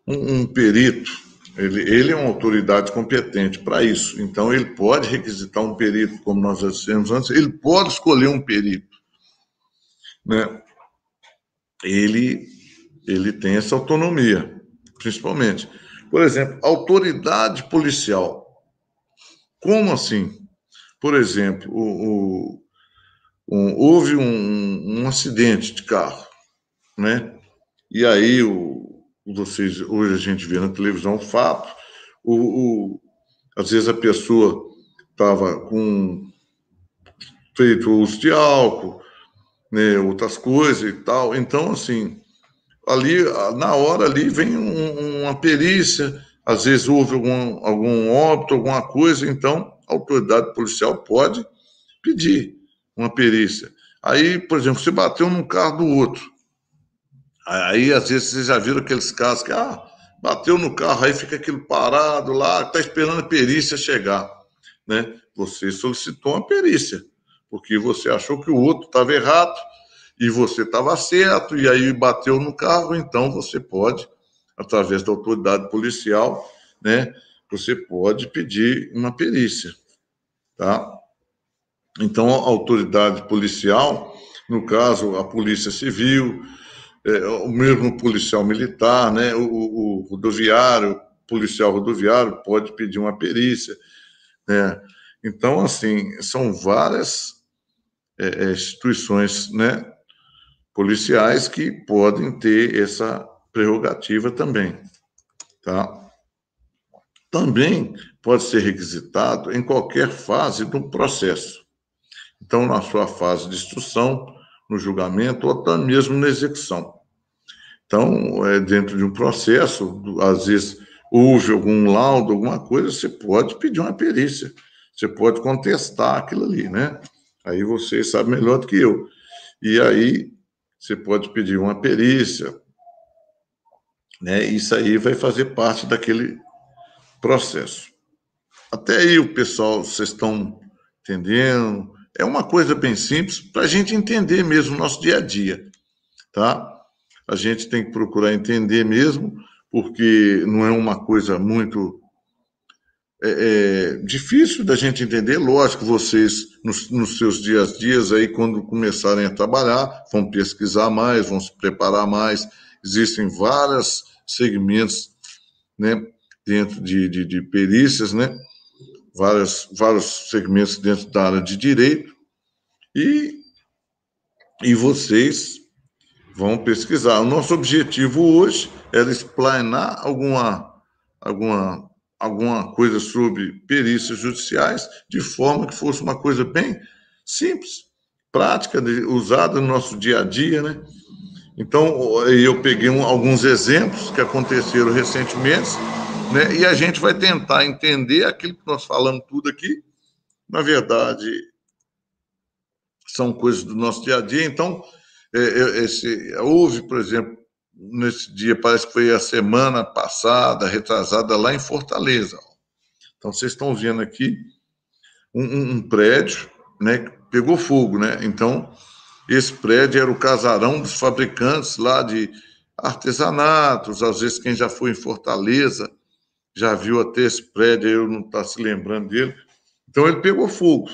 um perito. Ele é uma autoridade competente para isso. Então, ele pode requisitar um perito, como nós já dissemos antes, ele pode escolher um perito. Né? Ele tem essa autonomia, principalmente. Por exemplo, autoridade policial. Como assim? Por exemplo, houve um acidente de carro, né? E aí, hoje a gente vê na televisão o fato, às vezes a pessoa estava feito uso de álcool, né, outras coisas e tal. Então, assim, ali, na hora ali, vem uma perícia, às vezes houve algum óbito, alguma coisa, então a autoridade policial pode pedir uma perícia. Aí, por exemplo, você bateu num carro do outro. Aí, às vezes, vocês já viram aqueles casos que, bateu no carro, aí fica aquilo parado lá, está esperando a perícia chegar, né? Você solicitou uma perícia, porque você achou que o outro estava errado e você estava certo, e aí bateu no carro, então você pode, através da autoridade policial, né? Você pode pedir uma perícia, tá? Então, a autoridade policial, no caso, a Polícia Civil, o mesmo policial militar, né? O rodoviário, policial rodoviário pode pedir uma perícia, né? Então, assim, são várias instituições, né, policiais que podem ter essa prerrogativa também, tá? Também pode ser requisitado em qualquer fase do processo. Então, na sua fase de instrução, no julgamento ou até mesmo na execução. Então, dentro de um processo, às vezes houve algum laudo, alguma coisa, você pode pedir uma perícia, você pode contestar aquilo ali, né? Aí você sabe melhor do que eu. E aí você pode pedir uma perícia, né? Isso aí vai fazer parte daquele processo. Até aí, o pessoal, vocês estão entendendo? É uma coisa bem simples para a gente entender mesmo o nosso dia a dia, tá? A gente tem que procurar entender mesmo, porque não é uma coisa muito difícil da gente entender. Lógico, vocês, nos seus dias a dias, aí, quando começarem a trabalhar, vão pesquisar mais, vão se preparar mais. Existem vários segmentos, né, dentro de perícias, né? Vários segmentos dentro da área de direito, e vocês vão pesquisar. O nosso objetivo hoje era explanar alguma coisa sobre perícias judiciais, de forma que fosse uma coisa bem simples, prática, usada no nosso dia a dia, né? Então, eu peguei alguns exemplos que aconteceram recentemente, né? E a gente vai tentar entender aquilo que nós falamos tudo aqui. Na verdade, são coisas do nosso dia a dia. Então, houve, por exemplo, nesse dia, parece que foi a semana passada, retrasada, lá em Fortaleza. Então, vocês estão vendo aqui um prédio, né, que pegou fogo, né? Então, esse prédio era o casarão dos fabricantes lá de artesanatos. Às vezes, quem já foi em Fortaleza já viu até esse prédio, eu não está se lembrando dele. Então, ele pegou fogo.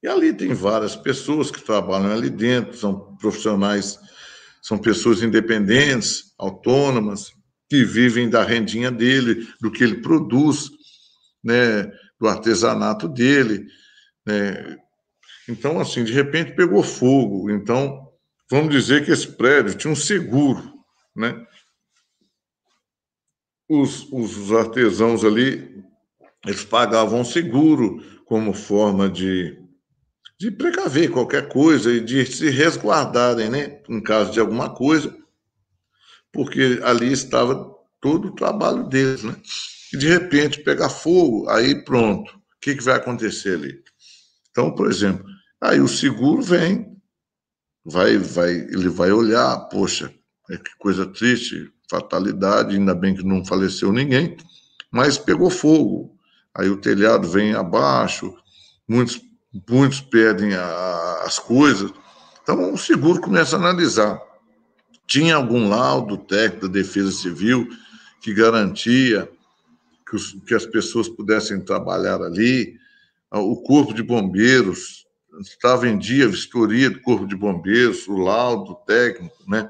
E ali tem várias pessoas que trabalham ali dentro, são profissionais, são pessoas independentes, autônomas, que vivem da rendinha dele, do que ele produz, né, do artesanato dele, né? Então, assim, de repente pegou fogo. Então, vamos dizer que esse prédio tinha um seguro, né? Os artesãos ali, eles pagavam um seguro como forma de precaver qualquer coisa e de se resguardarem, né, em caso de alguma coisa, porque ali estava todo o trabalho deles, né? E de repente pegar fogo, aí pronto, o que vai acontecer ali? Então, por exemplo, aí o seguro vem, ele vai olhar, poxa, que coisa triste, fatalidade, ainda bem que não faleceu ninguém, mas pegou fogo. Aí o telhado vem abaixo, muitos perdem as coisas. Então, o seguro começa a analisar. Tinha algum laudo técnico da Defesa Civil que garantia que as pessoas pudessem trabalhar ali? O Corpo de Bombeiros estava em dia, a vistoria do Corpo de Bombeiros, o laudo técnico, né?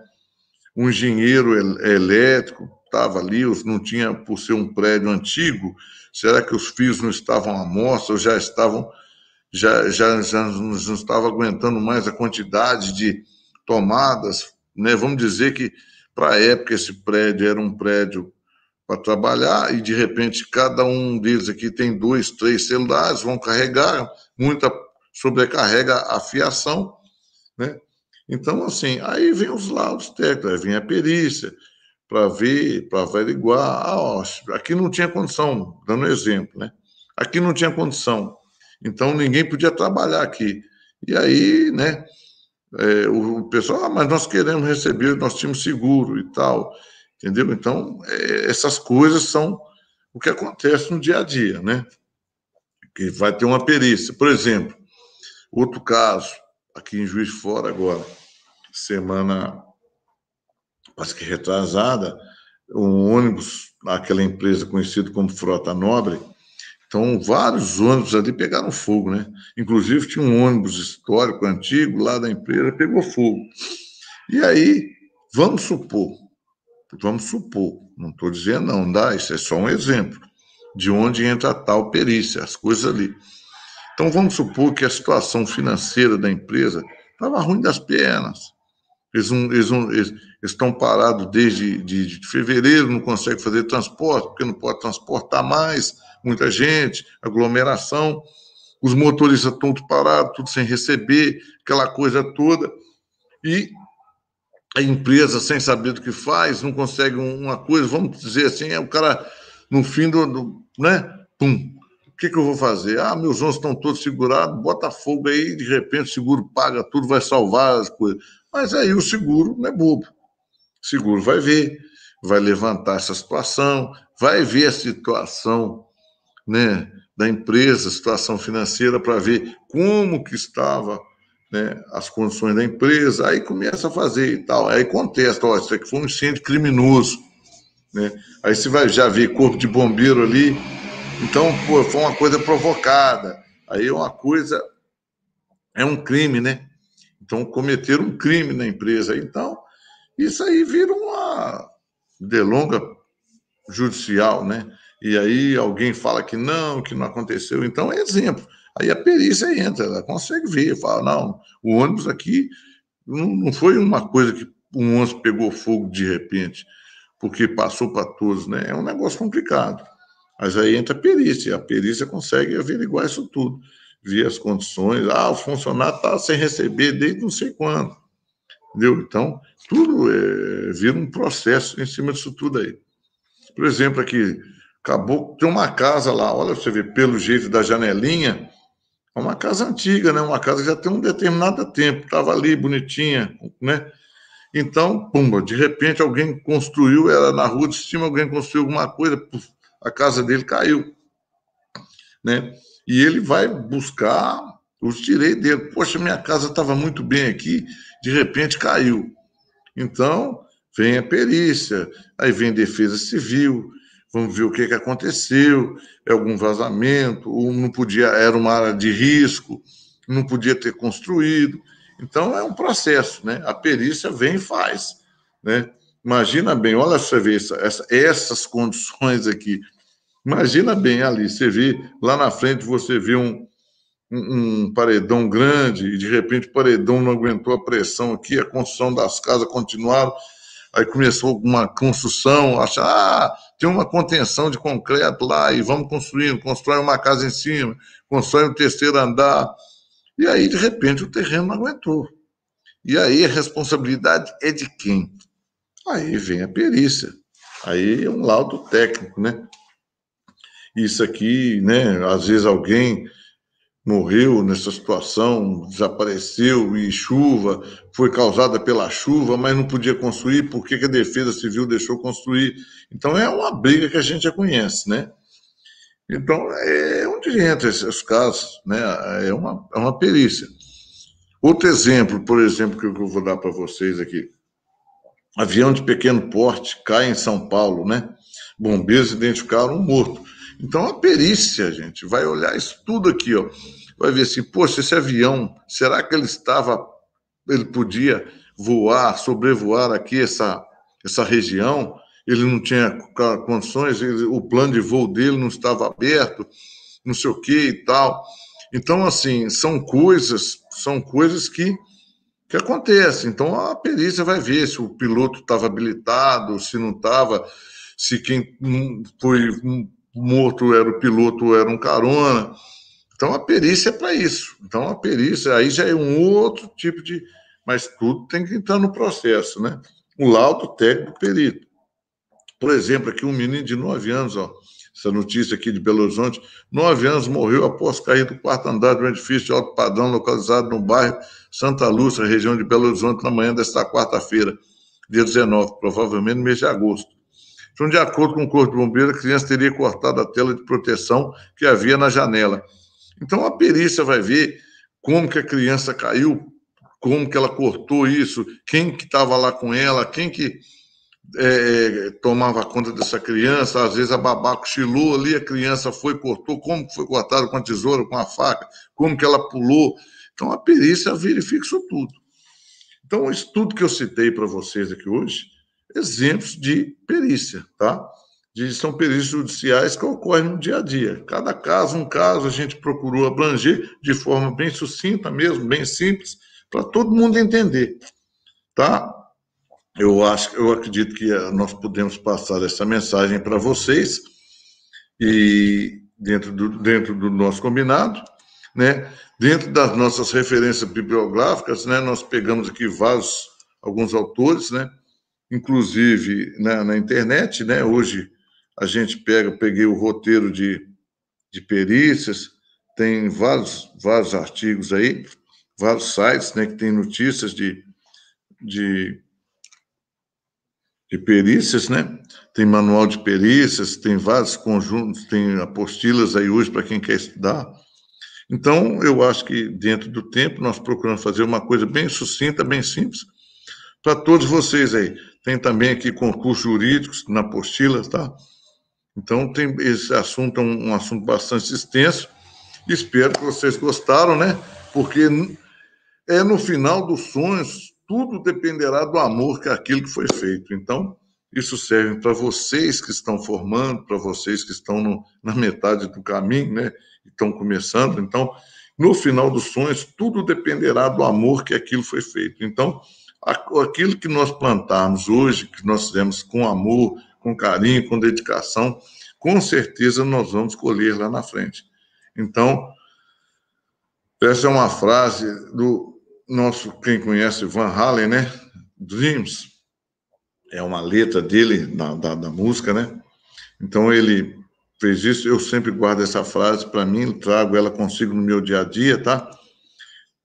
Um engenheiro elétrico estava ali, não tinha, por ser um prédio antigo, será que os fios não estavam à mostra ou já estavam já não estava aguentando mais a quantidade de tomadas, né? Vamos dizer que, para a época, esse prédio era um prédio para trabalhar e, de repente, cada um deles aqui tem 2, 3 celulares, vão carregar, muita sobrecarrega a fiação, né? Então, assim, aí vem os laudos técnicos, aí vem a perícia para ver, para averiguar. Aqui não tinha condição, dando exemplo, né? Aqui não tinha condição. Então, ninguém podia trabalhar aqui. E aí, né, o pessoal, mas nós queremos receber, nós tínhamos seguro e tal, entendeu? Então, essas coisas são o que acontece no dia a dia, né? Que vai ter uma perícia. Por exemplo, outro caso, aqui em Juiz de Fora agora, semana, acho que retrasada, um ônibus, aquela empresa conhecida como Frota Nobre. Então, vários ônibus ali pegaram fogo, né? Inclusive, tinha um ônibus histórico, antigo, lá da empresa, pegou fogo. E aí, vamos supor, não estou dizendo não, isso é só um exemplo, de onde entra a tal perícia, as coisas ali. Então, vamos supor que a situação financeira da empresa estava ruim das pernas. Eles estão parados desde de fevereiro, não conseguem fazer transporte, porque não pode transportar mais, muita gente, aglomeração. Os motoristas estão tudo parados, tudo sem receber, aquela coisa toda. E a empresa, sem saber do que faz, não consegue uma coisa, vamos dizer assim, o cara, no fim né? Pum. O que eu vou fazer? Ah, meus ônibus estão todos segurados, bota fogo aí, de repente o seguro paga tudo, vai salvar as coisas. Mas aí o seguro não é bobo. O seguro vai ver, vai levantar essa situação, vai ver a situação, né, da empresa, a situação financeira, para ver como que estava, né, as condições da empresa, aí começa a fazer e tal, aí contesta, ó, isso aqui foi um incêndio criminoso, né? Aí você vai já ver corpo de bombeiro ali, então, pô, foi uma coisa provocada, aí é uma coisa, é um crime, né? Então, cometeram um crime na empresa, então, isso aí vira uma delonga judicial, né? E aí alguém fala que não aconteceu, então é exemplo. Aí a perícia entra, ela consegue ver, fala, não, o ônibus aqui não foi uma coisa que um ônibus pegou fogo de repente, porque passou para todos, né? É um negócio complicado. Mas aí entra a perícia consegue averiguar isso tudo, ver as condições. Ah, o funcionário está sem receber desde não sei quando, entendeu? Então, tudo vira um processo em cima disso tudo aí. Por exemplo, aqui, acabou, tem uma casa lá, olha, você vê, pelo jeito da janelinha, é uma casa antiga, né? Uma casa que já tem um determinado tempo, estava ali bonitinha, né? Então, pumba, de repente alguém construiu, era na rua de cima, alguém construiu alguma coisa, puf, a casa dele caiu, né? E ele vai buscar os direitos dele. Poxa, minha casa estava muito bem aqui, de repente caiu. Então, vem a perícia, aí vem a defesa civil, vamos ver o que aconteceu, é algum vazamento, ou não podia, era uma área de risco, não podia ter construído. Então, é um processo, né? A perícia vem e faz, né? Imagina bem, olha você vê essas condições aqui. Imagina bem ali, você vê lá na frente, você vê um paredão grande e de repente o paredão não aguentou a pressão aqui, a construção das casas continuaram, aí começou uma construção, tem uma contenção de concreto lá e vamos construindo, constrói uma casa em cima, constrói um terceiro andar, e aí de repente o terreno não aguentou. E aí a responsabilidade é de quem? Aí vem a perícia, aí é um laudo técnico, né? Isso aqui, né? Às vezes alguém morreu nessa situação, desapareceu e chuva, foi causada pela chuva, mas não podia construir, por que a Defesa Civil deixou construir? Então é uma briga que a gente já conhece, né? Então é onde entra esses casos, né? É uma perícia. Outro exemplo, por exemplo, que eu vou dar para vocês aqui. Avião de pequeno porte cai em São Paulo, né? Bombeiros identificaram um morto. Então a perícia, gente, vai olhar isso tudo aqui, ó. Vai ver assim, poxa, esse avião, será que ele podia voar, sobrevoar aqui essa região? Ele não tinha condições, o plano de voo dele não estava aberto, não sei o que e tal. Então, assim, são coisas que acontece. Então a perícia vai ver se o piloto estava habilitado, se não estava, se quem foi morto era o piloto ou era um carona. Então a perícia é para isso. Então a perícia aí já é um outro tipo de. Mas tudo tem que entrar no processo, né? O laudo técnico perito. Por exemplo, aqui um menino de 9 anos, ó, essa notícia aqui de Belo Horizonte, 9 anos morreu após cair do quarto andar de um edifício de alto padrão localizado no bairro Santa Lúcia, região de Belo Horizonte, na manhã desta quarta-feira, dia 19, provavelmente no mês de agosto. Então, de acordo com o Corpo de Bombeiros, a criança teria cortado a tela de proteção que havia na janela. Então, a perícia vai ver como que a criança caiu, como que ela cortou isso, quem que estava lá com ela, quem que tomava conta dessa criança, às vezes a babá cochilou ali, a criança foi, cortou, como foi cortado com a tesoura, com a faca, como que ela pulou. Então a perícia verifica isso tudo. Então, isso tudo que eu citei para vocês aqui hoje, exemplos de perícia, tá? são perícias judiciais que ocorrem no dia a dia. Cada caso, um caso, a gente procurou abranger de forma bem sucinta mesmo, bem simples, para todo mundo entender, tá? Eu acredito que nós podemos passar essa mensagem para vocês e dentro do nosso combinado, né? Dentro das nossas referências bibliográficas, né? Nós pegamos aqui alguns autores, né? Inclusive na internet, né? Hoje a gente peguei o roteiro de perícias, tem vários artigos aí, vários sites, né? Que tem notícias de perícias, né? Tem manual de perícias, tem vários conjuntos, tem apostilas aí hoje para quem quer estudar. Então, eu acho que dentro do tempo nós procuramos fazer uma coisa bem sucinta, bem simples, para todos vocês aí. Tem também aqui concursos jurídicos na apostila, tá? Então, tem esse assunto é um assunto bastante extenso. Espero que vocês gostaram, né? Porque no final dos sonhos, tudo dependerá do amor que aquilo que foi feito. Então, isso serve para vocês que estão formando, para vocês que estão na metade do caminho, né? Estão começando. Então, no final dos sonhos, tudo dependerá do amor que aquilo foi feito. Então, aquilo que nós plantarmos hoje, que nós fizemos com amor, com carinho, com dedicação, com certeza nós vamos colher lá na frente. Então, essa é uma frase do nosso, quem conhece Van Halen, né? Dreams, é uma letra dele, da música, né? Então ele fez isso, eu sempre guardo essa frase para mim, trago ela consigo no meu dia a dia, tá?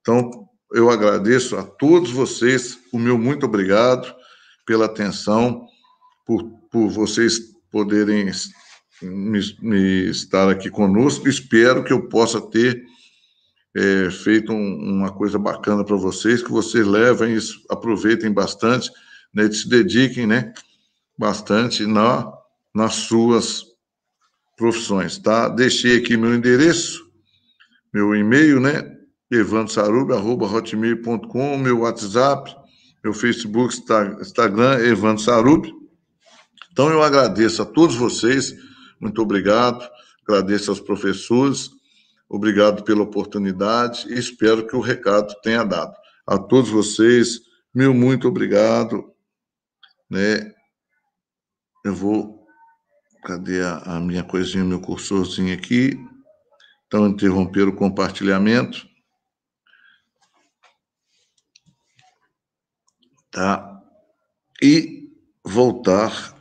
Então eu agradeço a todos vocês, o meu muito obrigado pela atenção, por vocês poderem me estar aqui conosco. Espero que eu possa ter feito uma coisa bacana para vocês, que vocês levem isso, aproveitem bastante, né, e se dediquem, né, bastante nas suas profissões, tá? Deixei aqui meu endereço, meu e-mail, né, evandrosarubi@hotmail.com, meu WhatsApp, meu Facebook, Instagram, Evandro Sarubi. Então, eu agradeço a todos vocês, muito obrigado, agradeço aos professores, obrigado pela oportunidade e espero que o recado tenha dado. A todos vocês, meu muito obrigado, né? Eu vou... Cadê a minha coisinha, meu cursorzinho aqui? Então, interromper o compartilhamento, tá? E voltar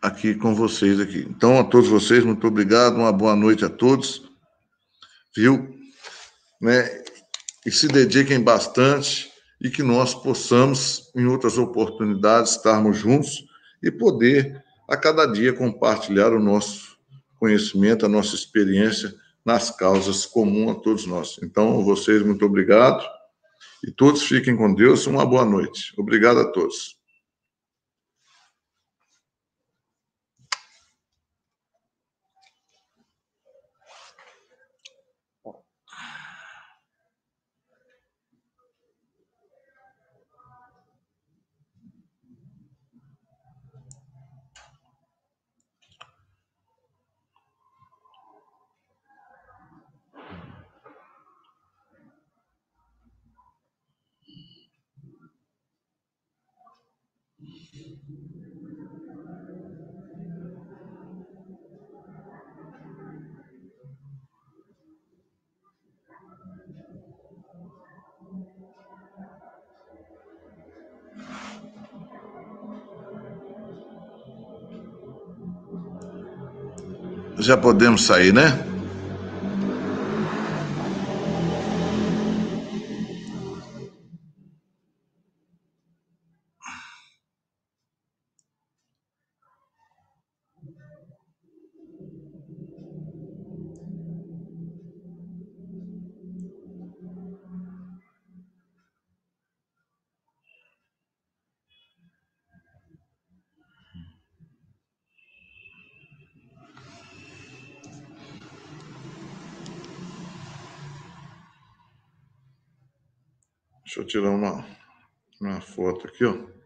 aqui com vocês aqui. Então, a todos vocês, muito obrigado, uma boa noite a todos, viu? Né? E se dediquem bastante e que nós possamos, em outras oportunidades, estarmos juntos e poder, a cada dia, compartilhar o nosso conhecimento, a nossa experiência nas causas comuns a todos nós. Então, vocês, muito obrigado e todos fiquem com Deus. Uma boa noite. Obrigado a todos. Já podemos sair, né? Deixa eu tirar uma foto aqui, ó.